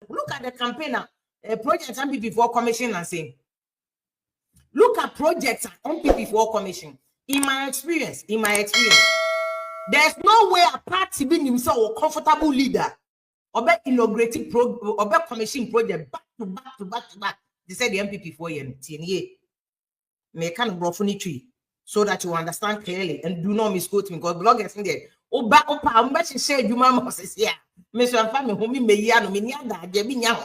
Look at the campaign projects NPP for commission and saying. Look at projects NPP for commission. In my experience, there's no way a party being himself a comfortable leader or be inaugurating or be commission project back to back. They said the NPP for year. May kind of brophony tree so that you understand clearly and do not misquote me because bloggers in there. Oh, back up, I'm about to say you mama says, yeah, Mr. Family, whom me yano, me yada, debinya,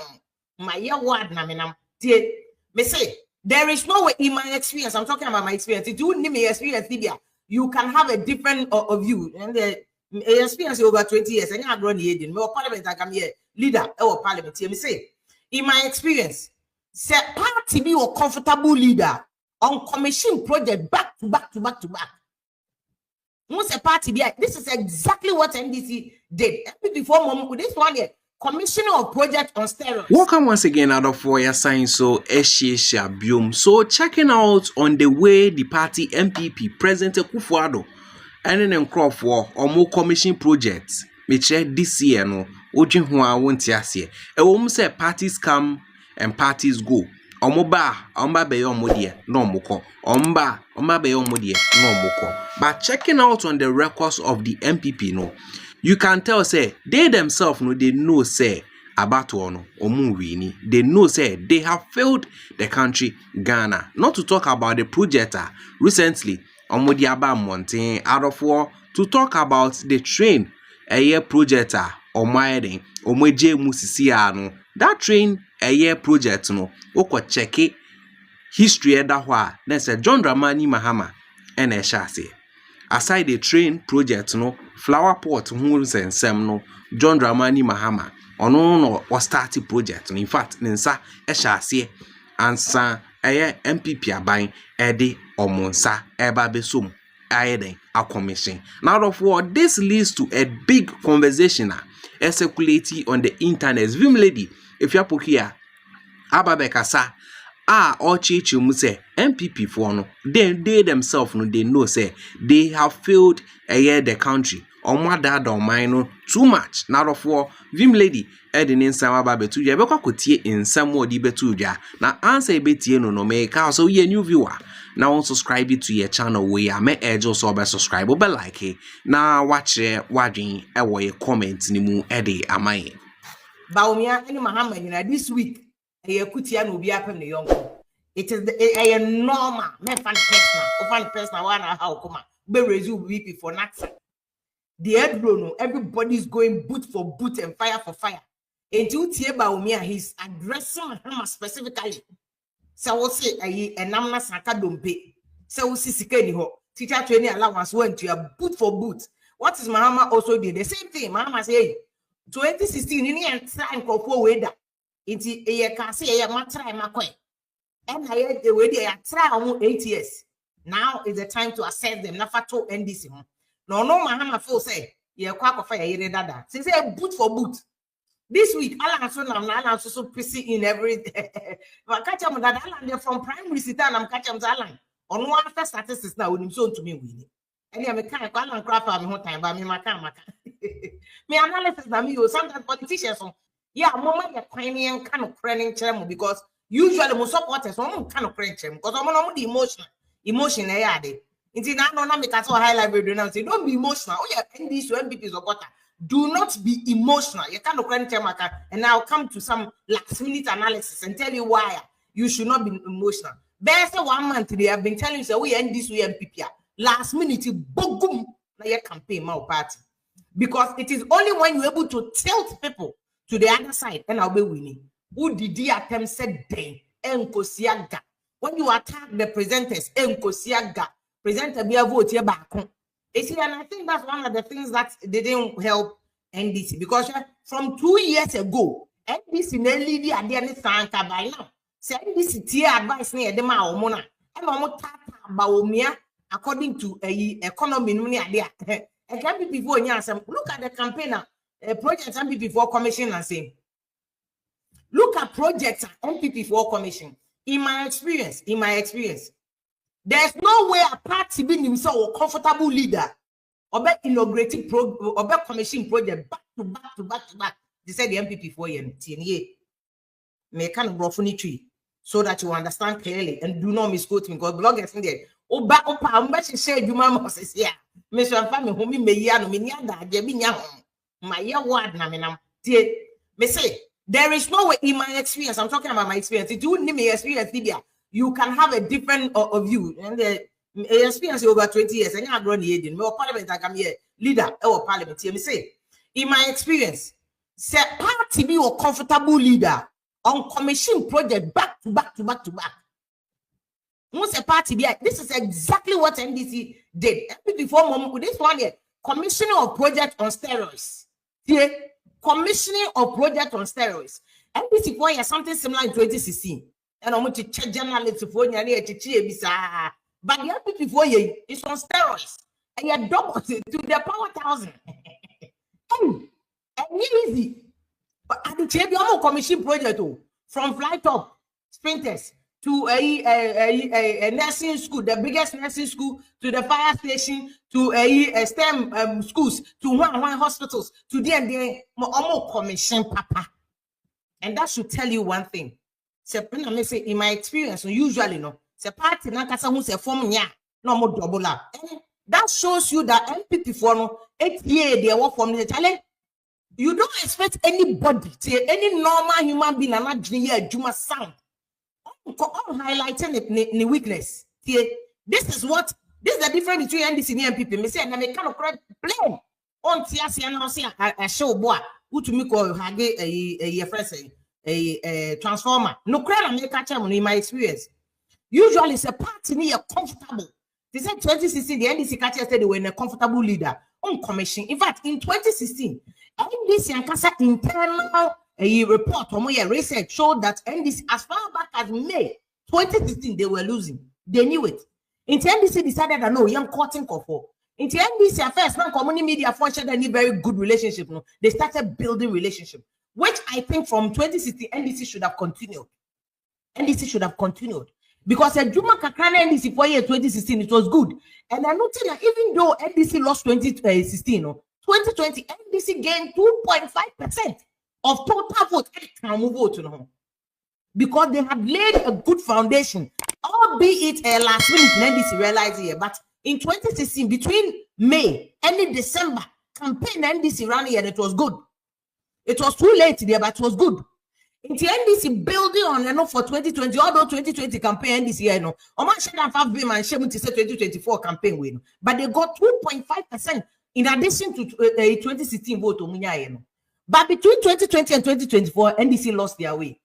my ya word, naminam, dear, me say, there is no way in my experience, I'm talking about my experience. If you need me experience, Libya, you can have a different view. And the experience over 20 years, and you're grown here, no parliament, I come here, leader or parliament. Here, me say, in my experience, say, party be a comfortable leader. On commission project back to back. Once a party be this is exactly what NDC did. Before mom with this one here, commissioner of project on steroids. Welcome once again out of 4 year science so biom. So checking out on the way the party NPP President Kufuado and then crop for or more commission projects. Me check this year no ojin ho a won't ase. E wo say parties come and parties go. Omba be omodie no moko. Omba be omodie no moko. But checking out on the records of the NPP no, you can tell say they themselves no they know say about no omu they know say they have failed the country Ghana. Not to talk about the project recently omodi aba mountain out of war to talk about the train a year project omaiden omoje musisi no that train a year project no woko check it history eda ho a na say John Dramani Mahama and e shase aside the train project no flower pot hu nsensem no John Dramani Mahama ono no was starting project no in fact nsa e shase ansa eye NPP aban e de omonsa eba besom ayeden a commission. Now of what this leads to a big conversation circulating on the internet. Vimlady, if you are here, Ababekasa, or chichi muse NPP for no, then they themselves no they know say they have failed a year the country. Or more dad or mine too much. Now of war, Vimlady, Edin in some Babetuja, Beka could tear in some more debetuja. Now answer betie no make so ye new viewer. Now subscribe to your channel where I may edge also be subscribe or be like it. Now watch watching a comment ni mu ede amai. Baumia any Muhammad this week a kutia no be happen the young. It is a normal man personal one how come be resume VP for Naxa. The head no everybody's going boot for boot and fire for fire. Until Tie Baumia he's addressing him specifically. So we'll say a namna saka dompe. So we'll see sikeni ho. Teacher training allowance went to a boot for boot. What is Mahama also did? The same thing. Mahama say 2016 in the time for weather. It's a can say a try my coin. And I had the way they try 8 years. Now is the time to assess them. Nafato NDC. No Mahama feel say yeah quack of fire dada. Say boot for boot. This week, Alan so busy in every but catch them that Alan from primary sit down and catch them Alan. On one after statistics now with him so to me with it. And I'm a kind of Alan crap at me whole time, but me maka. Me analysis na me sometimes politicians yeah, moment you're crying kind of crying chairman because usually most supporters some kind of crying chairman because I'm not the emotion yeah they. Until now no make us highlight video now say don't be emotional. Oh yeah, NDC NPP supporter. Do not be emotional. You can't and I'll come to some last minute analysis and tell you why you should not be emotional. There's 1 month they have been telling you say we end this way NPP. Last minute boom na your campaign my party. Because it is only when you're able to tilt people to the other side and I'll be winning. Who did the attempt said day enkosiaga. When you attack the presenters enkosiaga, presenter be a vote here back. You see, and I think that's one of the things that didn't help NDC because from 2 years ago, NDC nearly the idea by now. Say NDC tier advice near the Maomona. And according to a economy money idea. And can be before look at the campaigner projects NPP for commission and say, look at projects NPP for commission. In my experience. There's no way a party being himself a comfortable leader or be inaugurating or be commission project back to back. They said the NPP 4 years. May kind of rough tree so that you understand clearly and do not misquote me because bloggers in there. Opa, share you mama says, yeah. Miss Family, whom may yano, minyada, Jabinya, my year word, Naminam. Me say, there is no way in my experience, I'm talking about my experience. If you need me experience, Libya, you can have a different view. And the experience over 20 years, and you're grown here, no parliament, I come here, leader or parliament. Me say, in my experience, say, party be a comfortable leader on commission project back to back to back to back. Once a party be, this is exactly what NDC did. Before this one here, commissioning of project on steroids. Yeah, commissioning of project on steroids. NDC for you something similar in 2016. And I'm going to check journalists for you to but the NPP for you is on steroids. And you double it to the power 1,000. And easy. But at the chamber commission project from flight top sprinters to a nursing school, the biggest nursing school, to the fire station, to a STEM schools, to one hospitals, to the commission papa. And that should tell you one thing. Say in my experience, usually no, say party na kasa who say form nya no more double up. That shows you that NPP for no 8 years they work from the challenge. You don't expect anybody, any normal human being, and not Juma sound. Highlighting the weakness. This is the difference between NDC and NPP. Me say, and I kind of blame on TSC and now say a show boy who to me call a transformer. No crowd make catch him in my experience. Usually, it's a party near comfortable. They said 2016, the NDC catcher said they were a comfortable leader on commission. In fact, in 2016, NDC and Kasa internal report or research showed that NDC, as far back as May 2016, they were losing. They knew it. Until NDC decided that no, young cutting for. Until NDC at first, now community media functioned any very good relationship. No, they started building relationship, which I think from 2016 NDC should have continued. NDC should have continued. Because a Juma Kakrana NDC for year 2016, it was good. And I noticed that even though NDC lost 2016, 2020, NDC gained 2.5% of total vote. Because they had laid a good foundation, albeit a last minute NDC realized here. But in 2016, between May and December, campaign NDC ran here and it was good. It was too late there, but it was good. In the NDC building on for 2020, although 2020 campaign NDC here, Oman should have been and Shemu to say 2024 campaign win, but they got 2.5% in addition to 2016 vote. But between 2020 and 2024, NDC lost their way.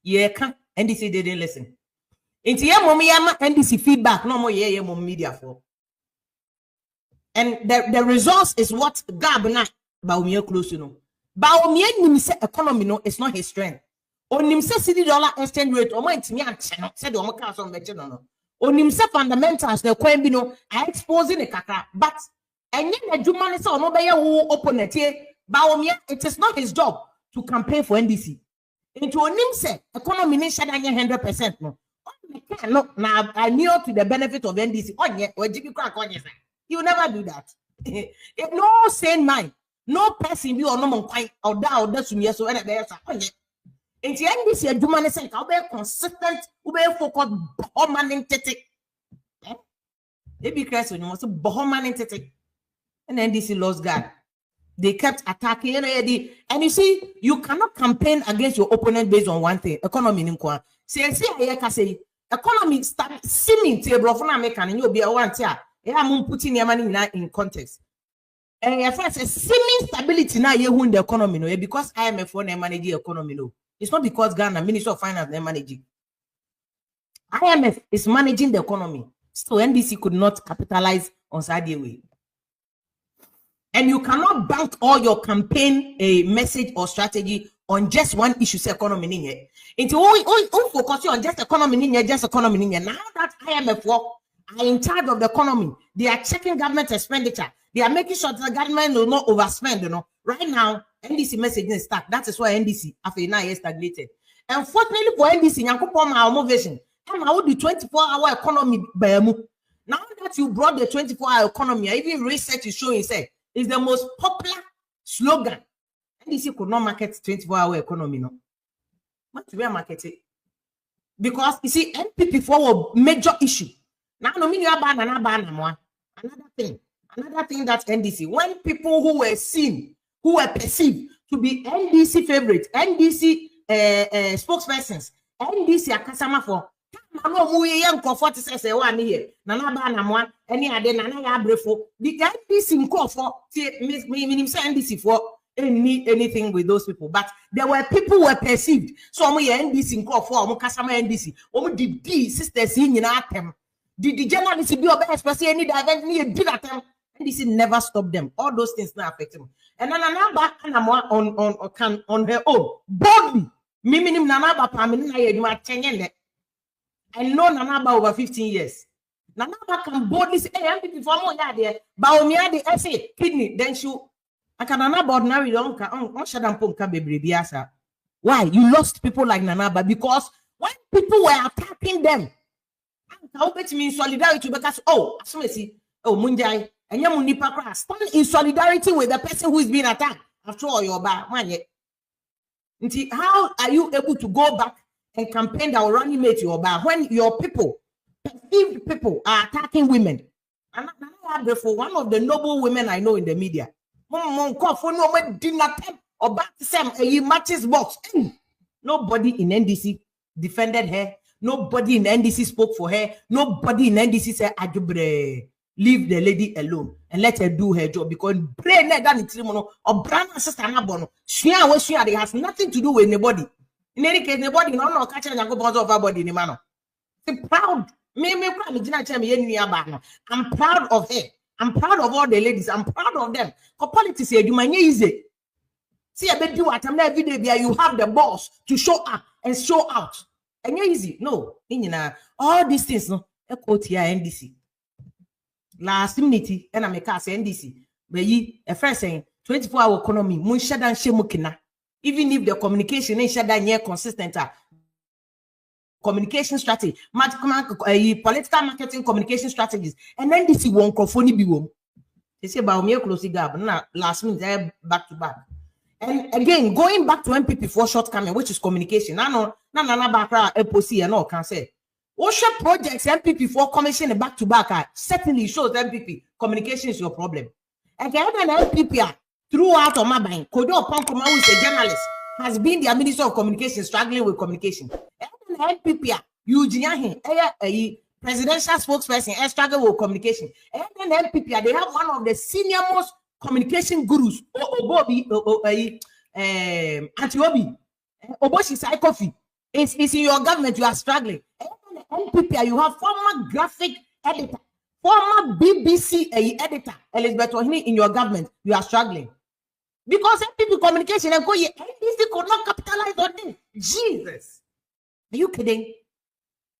Yeah, NDC didn't listen. In the NDC feedback, no more media for. And the results is what Gabna Baumia close, Baumia nimse economy no, it's not his strength. On nimse $60 exchange rate, or might me said on council no. On nimse fundamentals, the coin bino are exposing a kaka, but and then the Juman is on no opponent here. Baumia, it is not his job to campaign for NDC. Into nimse economy nation 100% no. No, now I knew to the benefit of NDC. Oh yeah, or Jimmy Crack on your side. You never do that. No sane mind. No person be or no man quite or down that's me so and there's a in the end this year do man say I'll be consistent, will be focused Bohoman tete. They be crazy when you must Bohoman tete. And then this lost God. They kept attacking and you see, you cannot campaign against your opponent based on one thing. Economy in kwa. Say economy start seeming to a American and you'll be a one tier. I'm putting your money in context. And your first seeming stability now you win the economy no because IMF for manage the economy no. It's not because Ghana Minister of Finance they managing. IMF is managing the economy. So NDC could not capitalize on Saudi way. And you cannot bank all your campaign message or strategy on just one issue, say economy in here. Into all focus on just economy in here, just economy in here. Now that IMF are in charge of the economy, they are checking government expenditure. They are making sure that the government will not overspend. Right now, NDC message is stuck. That is why NDC after 9 years stagnated. Unfortunately for NDC, our vision. And how the 24-hour economy now that you brought the 24-hour economy, even research is showing say is the most popular slogan NDC could not market 24-hour economy, no. What we are marketing? Because you see, NPP for a major issue. Now, no mean you ban another thing that NDC, when people who were seen, who were perceived to be NDC favorite, NDC spokespersons, NDC akasama for. Mano mu ye nkofo te say one here. Nana ba na mo any ade nana ya brefo. The NDC nkofo me say NDC for anything with those people, but there were people who were perceived. So omo ye NDC nkofo omo kasama NDC. Omo di sisters yi nyina atem. The journalists be obe express any event ni did atem. NDC never stopped them. All those things now affect them. And nana ba na mo on her own boldly. Minim nana ba pa me na ye duma chenye. I know Nanaba over 15 years. Nanaba can boldly say, hey, MPP for more there. Baumia the essay, kidney, then I can Nanaba ordinary on Shadampunka baby. Why? You lost people like Nanaba because when people were attacking them, it means solidarity because Munjai and Yamunipa stand in solidarity with the person who is being attacked. After all, you're back. How are you able to go back and campaign that will animate your back when your people, perceived people, are attacking women? And for one of the noble women I know in the media, did not attempt or back to some matches box. Nobody in NDC defended her. Nobody in NDC spoke for her. Nobody in NDC said, "Ajubre, leave the lady alone and let her do her job." Because brain or brand sister it has nothing to do with anybody. In any case, nobody no catching and go bounce off our body in manner. I'm proud. I'm proud of her. I'm proud of all the ladies. I'm proud of them. Because politics here, you might easy. See, I bet you what I'm every day. You have the boss to show up and show out. And you're easy. No, all these things, no, NDC. Last minute, and I make us NDC. But a friend saying 24-hour economy, Munshadan Shemukina. Even if the communication is consistent, communication strategy, political marketing communication strategies, and then this won't conform be wom. They say about me close gap, last minute back to back. And again, going back to NPP for shortcoming, which is communication. No background FOC and all can say. OSHA projects NPP for commission back to back certainly shows NPP communication is your problem. Again, an NPP throughout on my mind, Kodo Pankuma, who is a journalist, has been the Minister of Communication, struggling with communication. And NPP, a presidential spokesperson, struggle with communication. And then NPP, they have one of the senior most communication gurus, Antiobi, Oboshi Saikofi. It's in your government, you are struggling. And NPP, you have former graphic editor, former BBC editor, Elizabeth Ohini, in your government, you are struggling. Because NPP communication and NDC could not capitalize on this. Jesus. Are you kidding?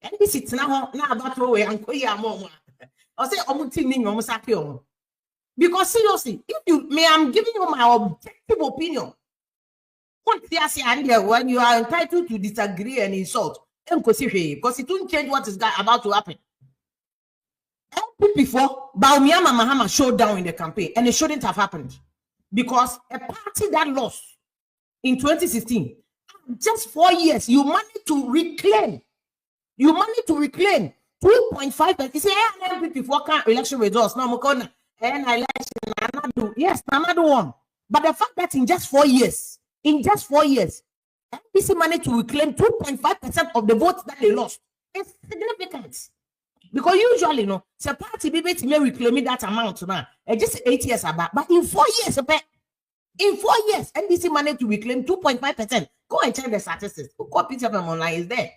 NDC now about to way and I say because seriously, if you may, I'm giving you my objective opinion. When you are entitled to disagree and insult, because it won't change what is about to happen. Before Baumiyama Mahama showed down in the campaign, and it shouldn't have happened. Because a party that lost in 2016, just 4 years, you managed to reclaim 2.5%. You say, NPP for election results, no more election, yes, another one. But the fact that in just 4 years, NPC managed to reclaim 2.5% of the votes that they lost. It's significant. Because usually, the party may reclaim that amount now. Just 8 years about, but in 4 years, NDC managed to reclaim 2.5%. Go and check the statistics. Copy of them online is there.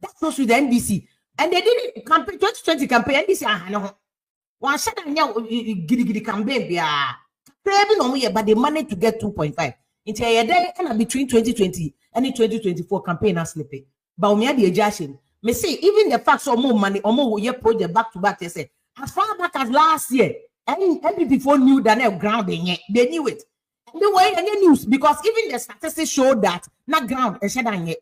That shows you the NDC. And they did it campaign 2020 campaign. NDC one shot and giddy campaign. But they managed to get 2.5. Into a day and between 2020 and 2024 campaign has slipped. But we had the adjustment. Me say even the facts or more money or more year project back to back. They say as far back as last year, and before knew that they grounding it, they knew it. And the way any news because even the statistics showed that not ground and shut down yet.